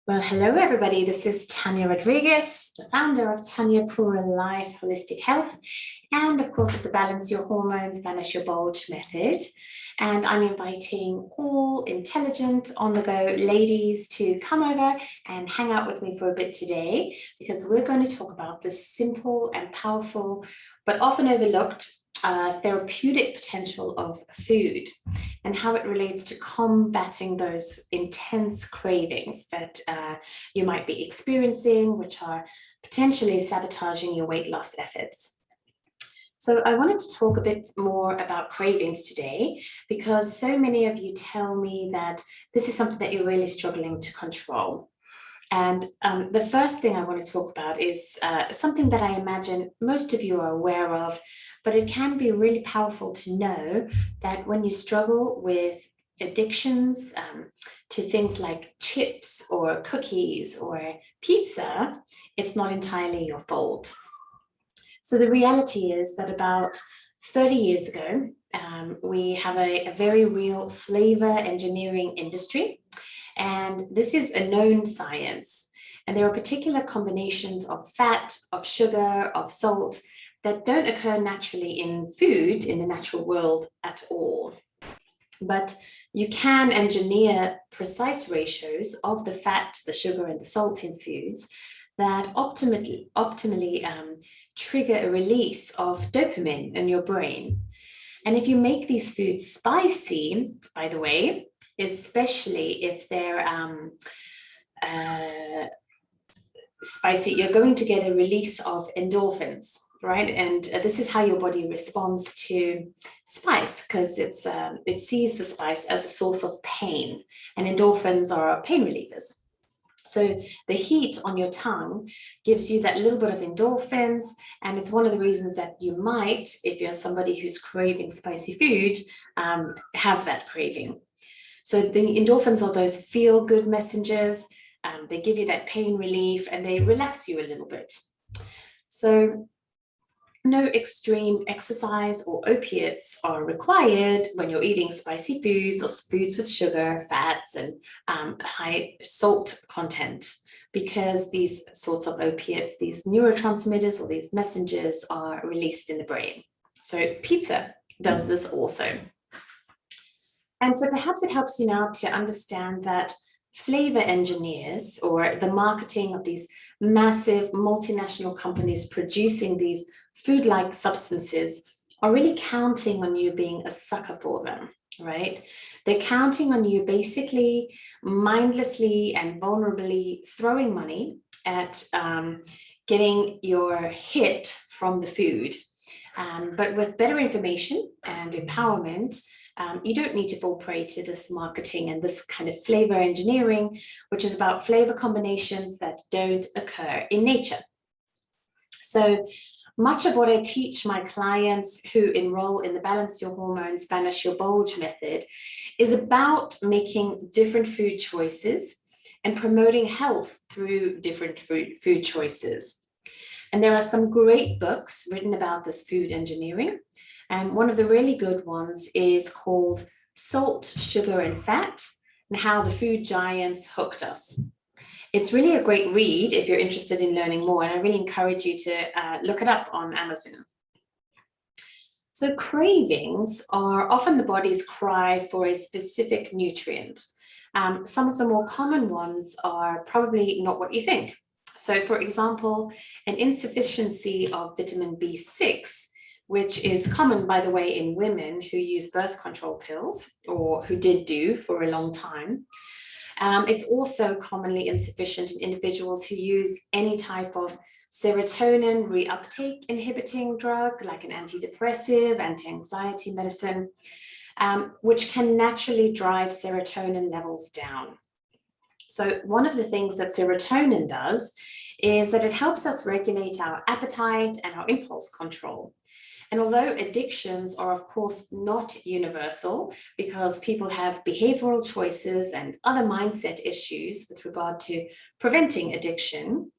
Well, hello everybody. This is Tania Rodriguez, the founder of taniapura.life Holistic Health, and of course of the Balance Your Hormones, Banish Your Bulge Method. And I'm inviting all intelligent, on-the-go ladies to come over and hang out with me for a bit today, because we're going to talk about this simple and powerful, but often overlooked therapeutic potential of food and how it relates to combating those intense cravings that you might be experiencing, which are potentially sabotaging your weight loss efforts. So I wanted to talk a bit more about cravings today, because so many of you tell me that this is something that you're really struggling to control. And the first thing I want to talk about is something that I imagine most of you are aware of, but it can be really powerful to know that when you struggle with addictions to things like chips or cookies or pizza, it's not entirely your fault. So the reality is that about 30 years ago, we have a very real flavor engineering industry. And this is a known science. And there are particular combinations of fat, of sugar, of salt that don't occur naturally in food in the natural world at all. But you can engineer precise ratios of the fat, the sugar, and the salt in foods that optimally trigger a release of dopamine in your brain. And if you make these foods spicy, by the way, especially if they're spicy, you're going to get a release of endorphins, right? And this is how your body responds to spice, because it sees the spice as a source of pain, and endorphins are pain relievers. So the heat on your tongue gives you that little bit of endorphins, and it's one of the reasons that you might, if you're somebody who's craving spicy food, have that craving. So the endorphins are those feel-good messengers. They give you that pain relief and they relax you a little bit. So no extreme exercise or opiates are required when you're eating spicy foods or foods with sugar, fats, and high salt content, because these sorts of opiates, these neurotransmitters or these messengers, are released in the brain. So pizza does this also. And so perhaps it helps you now to understand that flavor engineers, or the marketing of these massive multinational companies producing these food-like substances, are really counting on you being a sucker for them, right? They're counting on you basically mindlessly and vulnerably throwing money at getting your hit from the food. But with better information and empowerment, you don't need to fall prey to this marketing and this kind of flavor engineering, which is about flavor combinations that don't occur in nature. So much of what I teach my clients who enroll in the Balance Your Hormones, Banish Your Bulge method is about making different food choices and promoting health through different food choices. And there are some great books written about this food engineering. And one of the really good ones is called Salt, Sugar, and Fat, and How the Food Giants Hooked Us. It's really a great read if you're interested in learning more, and I really encourage you to look it up on Amazon. So cravings are often the body's cry for a specific nutrient. Some of the more common ones are probably not what you think. So for example, an insufficiency of vitamin B6, which is common, by the way, in women who use birth control pills, or who did do for a long time. It's also commonly insufficient in individuals who use any type of serotonin reuptake inhibiting drug, like an antidepressive, anti-anxiety medicine, which can naturally drive serotonin levels down. So one of the things that serotonin does is that it helps us regulate our appetite and our impulse control. And although addictions are, of course, not universal, because people have behavioral choices and other mindset issues with regard to preventing addiction,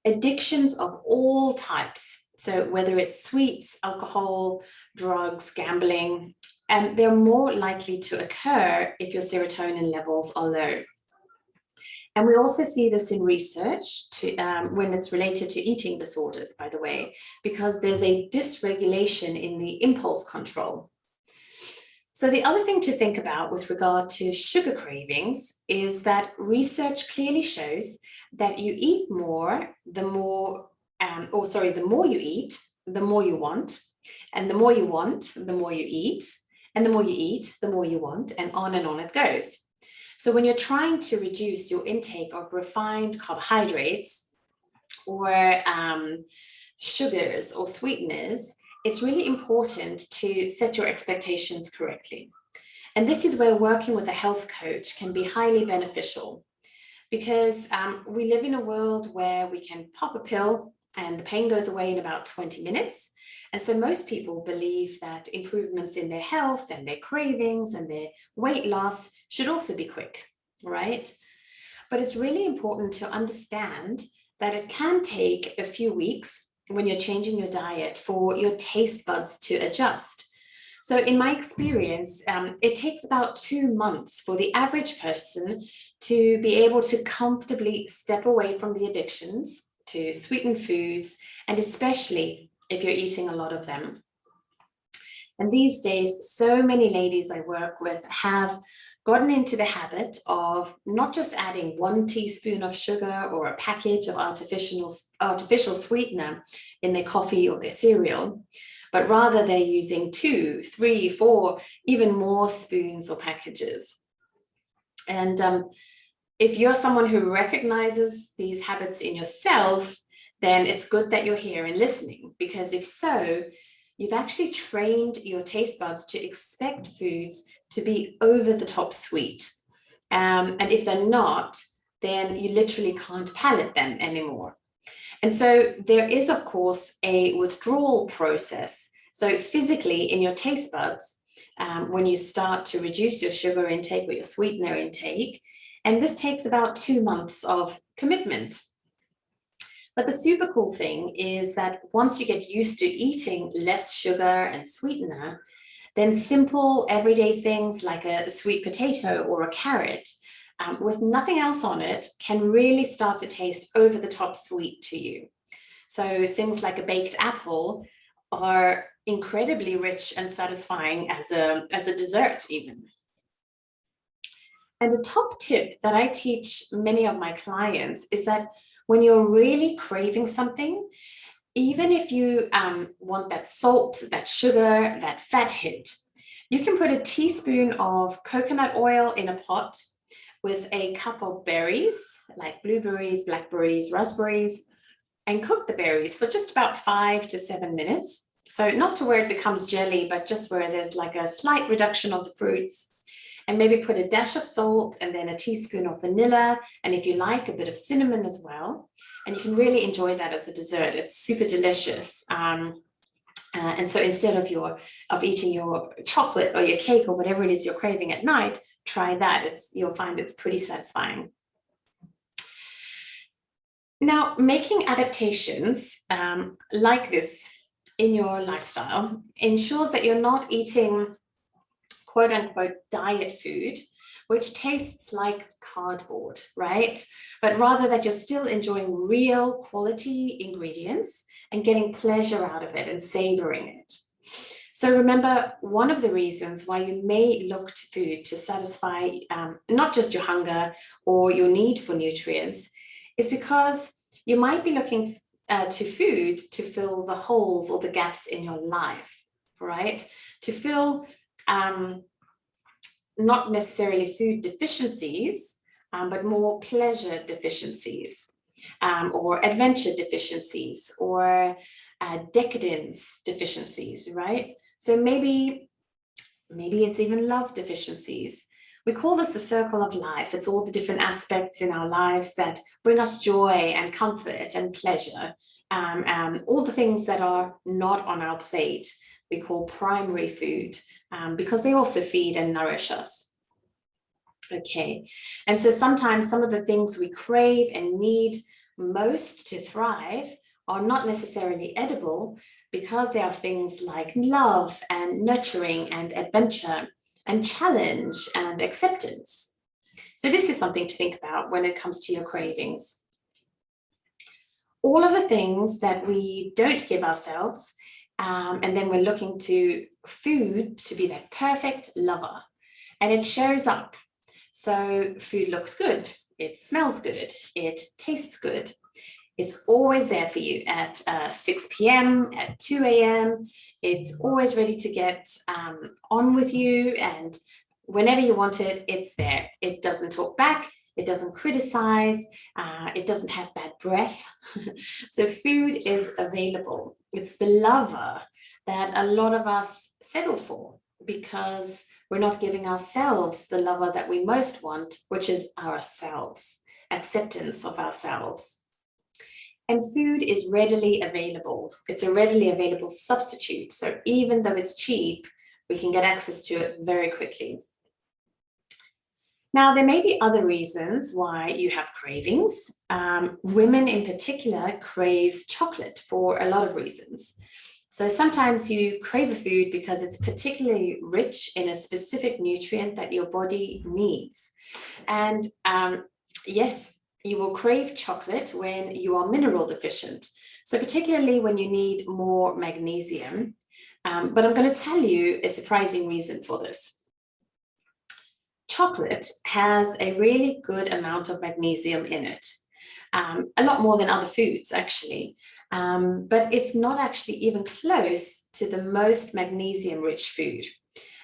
addictions of all types, so whether it's sweets, alcohol, drugs, gambling, they're more likely to occur if your serotonin levels are low. And we also see this in research when it's related to eating disorders, by the way, because there's a dysregulation in the impulse control. So the other thing to think about with regard to sugar cravings is that research clearly shows that you eat more, the more you eat, the more you want, and the more you want, the more you eat, and the more you eat, the more you want, and on it goes. So when you're trying to reduce your intake of refined carbohydrates or sugars or sweeteners, it's really important to set your expectations correctly. And this is where working with a health coach can be highly beneficial, because we live in a world where we can pop a pill and the pain goes away in about 20 minutes. And so most people believe that improvements in their health and their cravings and their weight loss should also be quick, right? But it's really important to understand that it can take a few weeks when you're changing your diet for your taste buds to adjust. So in my experience, it takes about 2 months for the average person to be able to comfortably step away from the addictions to sweetened foods, and especially if you're eating a lot of them. And these days, so many ladies I work with have gotten into the habit of not just adding 1 teaspoon of sugar or a package of artificial sweetener in their coffee or their cereal, but rather they're using 2, 3, 4, even more spoons or packages. And if you're someone who recognizes these habits in yourself, then it's good that you're here and listening, because if so, you've actually trained your taste buds to expect foods to be over the top sweet. And if they're not, then you literally can't palate them anymore. And so there is, of course, a withdrawal process. So physically in your taste buds, when you start to reduce your sugar intake or your sweetener intake, and this takes about 2 months of commitment. But the super cool thing is that once you get used to eating less sugar and sweetener, then simple everyday things like a sweet potato or a carrot with nothing else on it can really start to taste over the top sweet to you. So things like a baked apple are incredibly rich and satisfying as a dessert even. And a top tip that I teach many of my clients is that when you're really craving something, even if you want that salt, that sugar, that fat hit, you can put a teaspoon of coconut oil in a pot with a cup of berries, like blueberries, blackberries, raspberries, and cook the berries for just about 5 to 7 minutes. So not to where it becomes jelly, but just where there's like a slight reduction of the fruits. And maybe put a dash of salt and then a teaspoon of vanilla, and if you like, a bit of cinnamon as well. And you can really enjoy that as a dessert. It's super delicious. And so instead of eating your chocolate or your cake or whatever it is you're craving at night, try that. You'll find it's pretty satisfying. Now, making adaptations like this in your lifestyle ensures that you're not eating quote unquote diet food, which tastes like cardboard, right? But rather that you're still enjoying real quality ingredients and getting pleasure out of it and savoring it. So remember, one of the reasons why you may look to food to satisfy not just your hunger or your need for nutrients is because you might be looking to food to fill the holes or the gaps in your life, right? To fill not necessarily food deficiencies, but more pleasure deficiencies, or adventure deficiencies, or decadence deficiencies, right? So maybe it's even love deficiencies. We call this the circle of life. It's all the different aspects in our lives that bring us joy and comfort and pleasure. All the things that are not on our plate, we call primary food, because they also feed and nourish us. Okay, and so sometimes some of the things we crave and need most to thrive are not necessarily edible because they are things like love and nurturing and adventure and challenge and acceptance. So this is something to think about when it comes to your cravings. All of the things that we don't give ourselves, and then we're looking to food to be that perfect lover, and it shows up. So food looks good, it smells good, it tastes good. It's always there for you at 6 p.m., at 2 a.m. It's always ready to get on with you, and whenever you want it, it's there. It doesn't talk back, it doesn't criticize, it doesn't have bad breath. So food is available. It's the lover that a lot of us settle for because we're not giving ourselves the lover that we most want, which is ourselves, acceptance of ourselves. And food is readily available. It's a readily available substitute. So even though it's cheap, we can get access to it very quickly. Now, there may be other reasons why you have cravings. Women in particular crave chocolate for a lot of reasons. So sometimes you crave a food because it's particularly rich in a specific nutrient that your body needs. And yes, you will crave chocolate when you are mineral deficient. So particularly when you need more magnesium. But I'm going to tell you a surprising reason for this. Chocolate has a really good amount of magnesium in it, a lot more than other foods actually, but it's not actually even close to the most magnesium-rich food.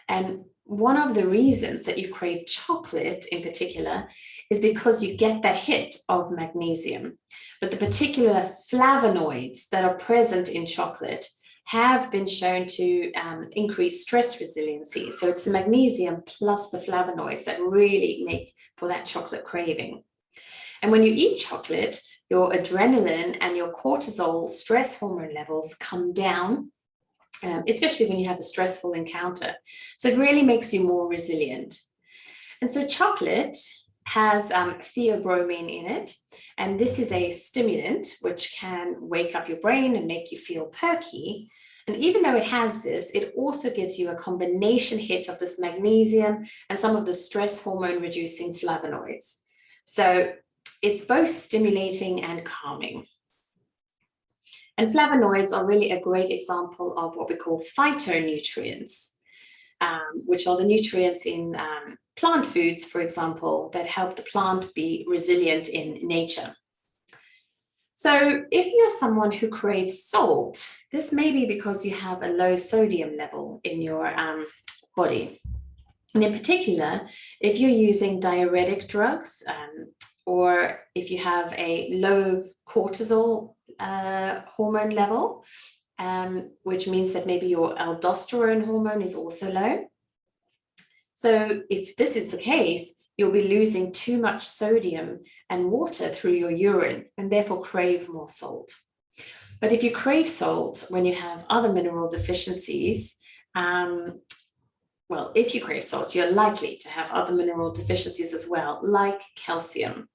And one of the reasons that you crave chocolate in particular is because you get that hit of magnesium, but the particular flavonoids that are present in chocolate have been shown to increase stress resiliency. So it's the magnesium plus the flavonoids that really make for that chocolate craving. And when you eat chocolate, your adrenaline and your cortisol stress hormone levels come down, especially when you have a stressful encounter. So it really makes you more resilient. And so chocolate has theobromine in it, and this is a stimulant which can wake up your brain and make you feel perky. And even though it has this, it also gives you a combination hit of this magnesium and some of the stress hormone reducing flavonoids. So it's both stimulating and calming. And flavonoids are really a great example of what we call phytonutrients, which are the nutrients in plant foods, for example, that help the plant be resilient in nature. So if you're someone who craves salt, this may be because you have a low sodium level in your body. And in particular, if you're using diuretic drugs, or if you have a low cortisol hormone level, which means that maybe your aldosterone hormone is also low. So if this is the case, you'll be losing too much sodium and water through your urine and therefore crave more salt. But if you crave salt when you have other mineral deficiencies, well, if you crave salt, you're likely to have other mineral deficiencies as well, like calcium.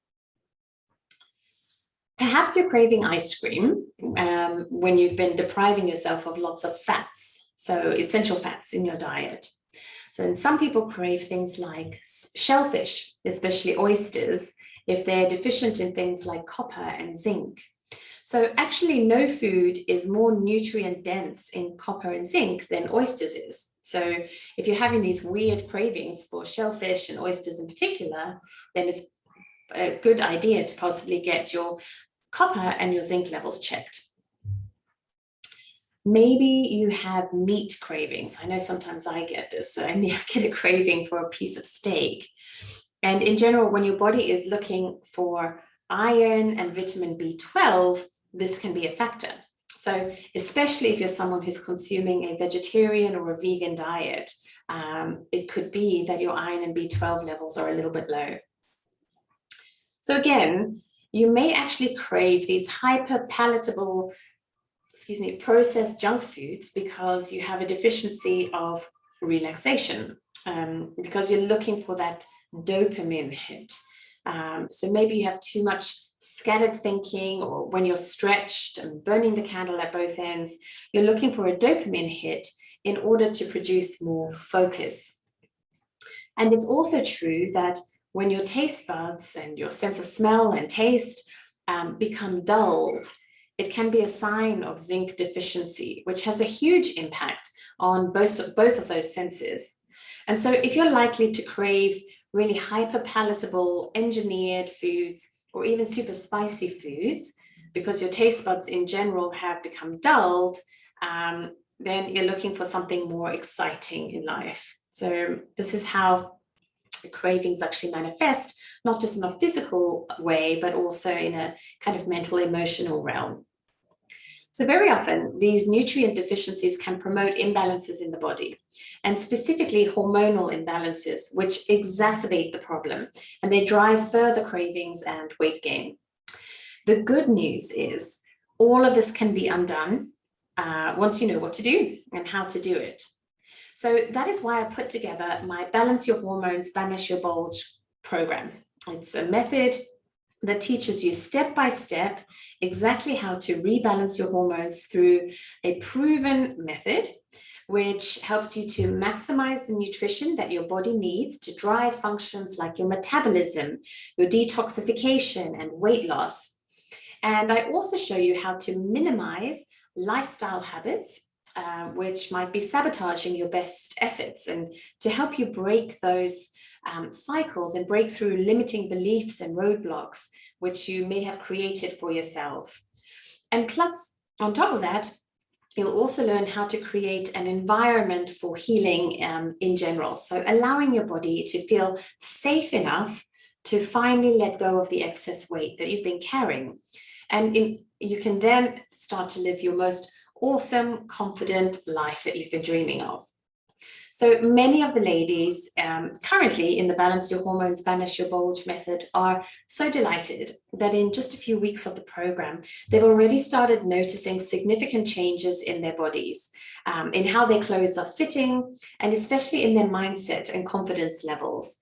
Perhaps you're craving ice cream when you've been depriving yourself of lots of fats, so essential fats in your diet. So some people crave things like shellfish, especially oysters, if they're deficient in things like copper and zinc. So actually no food is more nutrient dense in copper and zinc than oysters is. So if you're having these weird cravings for shellfish and oysters in particular, then it's a good idea to possibly get your copper and your zinc levels checked. Maybe you have meat cravings. I know sometimes I get this, so I get a craving for a piece of steak. And in general, when your body is looking for iron and vitamin B12, this can be a factor. So especially if you're someone who's consuming a vegetarian or a vegan diet, it could be that your iron and B12 levels are a little bit low. So again, you may actually crave these hyper-palatable, processed junk foods because you have a deficiency of relaxation, because you're looking for that dopamine hit. So maybe you have too much scattered thinking, or when you're stretched and burning the candle at both ends, you're looking for a dopamine hit in order to produce more focus. And it's also true that when your taste buds and your sense of smell and taste become dulled, it can be a sign of zinc deficiency, which has a huge impact on both of those senses. And so if you're likely to crave really hyper palatable engineered foods or even super spicy foods because your taste buds in general have become dulled, then you're looking for something more exciting in life. So this is how cravings actually manifest, not just in a physical way, but also in a kind of mental, emotional realm. So very often, these nutrient deficiencies can promote imbalances in the body, and specifically hormonal imbalances, which exacerbate the problem, and they drive further cravings and weight gain. The good news is all of this can be undone once you know what to do and how to do it. So that is why I put together my Balance Your Hormones, Banish Your Bulge program. It's a method that teaches you step by step exactly how to rebalance your hormones through a proven method, which helps you to maximize the nutrition that your body needs to drive functions like your metabolism, your detoxification, and weight loss. And I also show you how to minimize lifestyle habits, which might be sabotaging your best efforts, and to help you break those cycles and break through limiting beliefs and roadblocks which you may have created for yourself. And plus, on top of that, you'll also learn how to create an environment for healing in general. So allowing your body to feel safe enough to finally let go of the excess weight that you've been carrying. And you can then start to live your most awesome, confident life that you've been dreaming of. So many of the ladies currently in the Balance Your Hormones, Banish Your Bulge method are so delighted that in just a few weeks of the program, they've already started noticing significant changes in their bodies, in how their clothes are fitting, and especially in their mindset and confidence levels.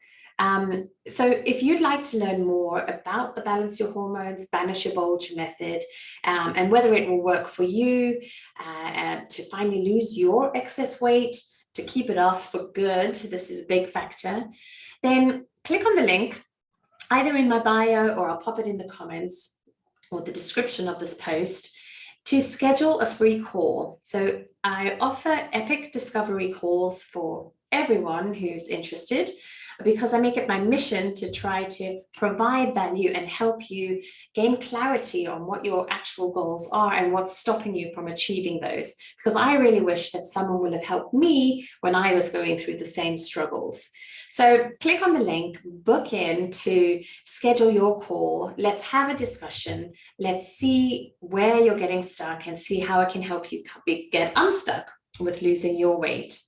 So if you'd like to learn more about the Balance Your Hormones, Banish Your Bulge method, and whether it will work for you to finally lose your excess weight, to keep it off for good, this is a big factor, then click on the link either in my bio, or I'll pop it in the comments or the description of this post, to schedule a free call. So I offer epic discovery calls for everyone who's interested, because I make it my mission to try to provide value and help you gain clarity on what your actual goals are and what's stopping you from achieving those. Because I really wish that someone would have helped me when I was going through the same struggles. So click on the link, book in to schedule your call. Let's have a discussion. Let's see where you're getting stuck and see how I can help you get unstuck with losing your weight.